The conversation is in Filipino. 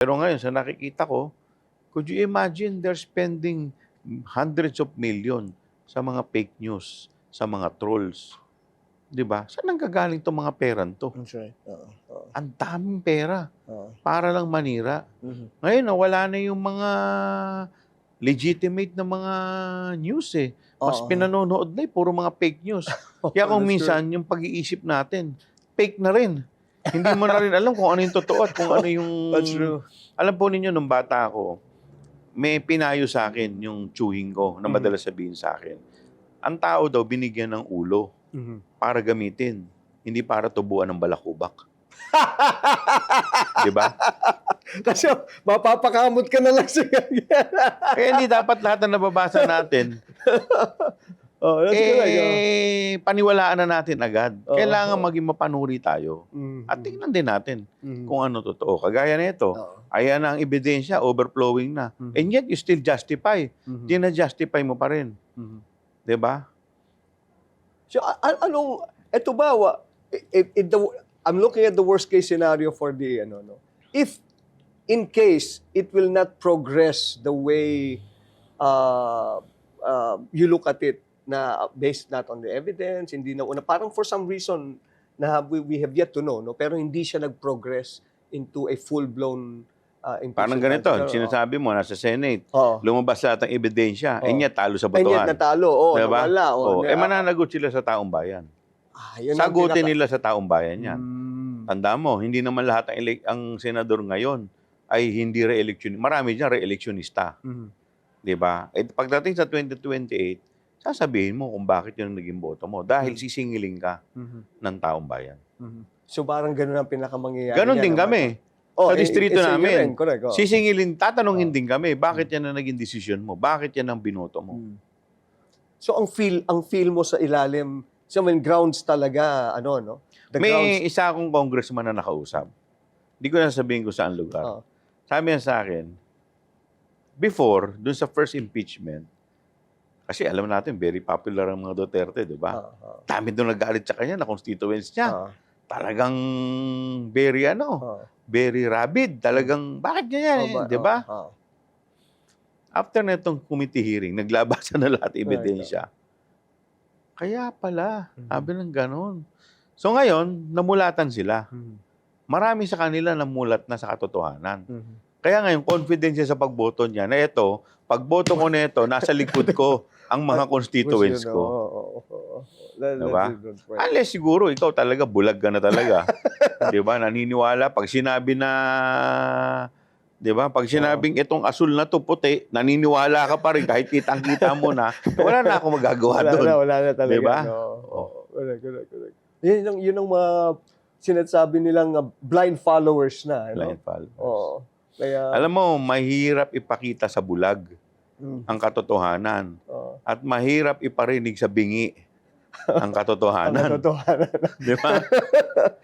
Pero ngayon, sa nakikita ko, could you imagine they're spending hundreds of million sa mga fake news, sa mga trolls. 'Di ba? Saan nanggagaling 'tong mga peran 'to? That's right. Ang daming pera Oo. para lang manira. Mhm. Ngayon, nawala na yung mga legitimate na mga news eh. Mas Oo. pinanonood na puro mga fake news. Kaya kung That's minsan, yung pag-iisip natin, fake na rin. Hindi mo na rin alam kung ano yung totoo at kung ano yung... That's true. Alam po ninyo, nung bata ako, may pinayo sa akin yung chewing ko na madalas sabihin sa akin. Ang tao daw binigyan ng ulo para gamitin, hindi para tubuan ng balakubak. Di ba? Kasi mapapakamot ka na lang sa Kaya hindi dapat lahat na nababasa natin, that's correct. paniwalaan na natin agad. Oo. Kailangan maging mapanuri tayo. Mhm. At tingnan din natin Mhm. kung ano totoo. Kagaya nito, Oo. ayan ang ebidensya, overflowing na. Mhm. And yet, you still justify. Mhm. Tina-justify mo pa rin. Mhm. Di ba? So, anong, eto ba, I'm looking at the worst case scenario for the, if, in case, it will not progress the way you look at it, na based not on the evidence, hindi na una, parang for some reason, na we have yet to know, no? Pero hindi siya nag-progress into a full-blown impeachment. Parang ganito, Pero, sinasabi mo, nasa Senate, Oo. lumabas lahat ng ebidensya, Oo. and yet talo sa And yet botohan. natalo, Diba? nawala. Mananagot sila sa taong bayan. Yun ang Sagutin nila sa taong bayan yan. Mm. Tanda mo, hindi naman lahat ang senador ngayon ay hindi re-election. Marami dyan re-electionista. Mhm. Di ba? At pagdating sa 2028, sasabihin mo kung bakit yun ang naging boto mo. Dahil sisingiling ka ng taong bayan. Mhm. So parang ganun ang pinakamangyayari. Ganon din kami. Sa distrito namin. Correct. Sisingilin, tatanungin din kami, bakit yan ang naging desisyon mo? Bakit yan ang binoto mo? So ang feel mo sa ilalim, sa grounds talaga, no? The May isa akong congressman na nakausap. Hindi ko na sabihin kung saan lugar. grounds. Sabi niya sa akin, before, dun sa first impeachment, kasi alam natin, very popular ang mga Duterte, di ba? Dami doon nagalit sa kanya, na constituents niya. Talagang very, very rabid. Talagang, bakit niya yan? Di ba? After na itong committee hearing, naglabasan na lahat ebidensya. Kaya pala, sabi ng ganon. So ngayon, namulatan sila. Marami sa kanila namulat na sa katotohanan. Kaya ngayon, confidence siya sa pagboto niya na ito, pagboto ko na ito, nasa likod ko ang mga constituents ko. Diba? Unless siguro, ikaw talaga, bulag ka na talaga. Diba? Naniniwala. Pag sinabi na, diba? Pag sinabing itong asul na to puti, naniniwala ka pa rin kahit kitang-kita mo na, wala na akong magagawa doon. Wala na talaga. Diba? Correct. Yun ang mga sinasabi nilang blind followers na. Blind followers. Oo. Kaya, alam mo, mahirap ipakita sa bulag ang katotohanan. At mahirap iparinig sa bingi ang katotohanan. Ang katotohanan. Di ba?